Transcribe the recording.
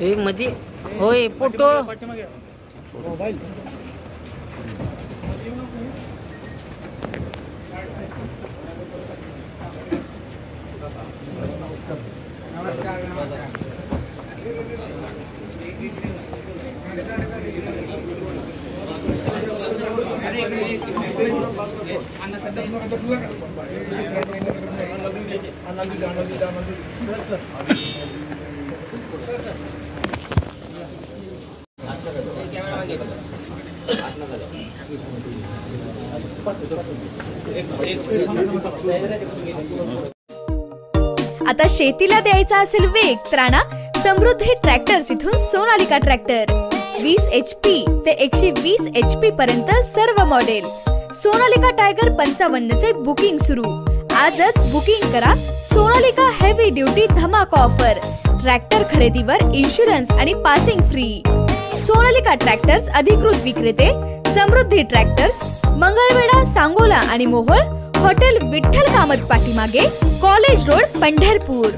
हे मध्ये होय फोटो मोबाईल आता शेतीला द्यायचा असेल वेग तर आणा समृद्धी ट्रॅक्टर्स इथून सोनालिका ट्रॅक्टर 20 HP ते 120 HP पर्यंत सर्व मॉडेल। सोनालिका टायगर 55 चे बुकिंग सुरू। आजच बुकिंग करा। सोनालिका हेवी ड्युटी धमाका ऑफर। ट्रॅक्टर खरेदीवर इन्शुरन्स आणि पासिंग फ्री। सोनालिका ट्रॅक्टर्स अधिकृत विक्रेते समृद्धी ट्रॅक्टर्स, मंगळवेढा, सांगोला आणि मोहोळ, हॉटेल विठ्ठल कामत पाठीमागे, कॉलेज रोड, पंढरपूर।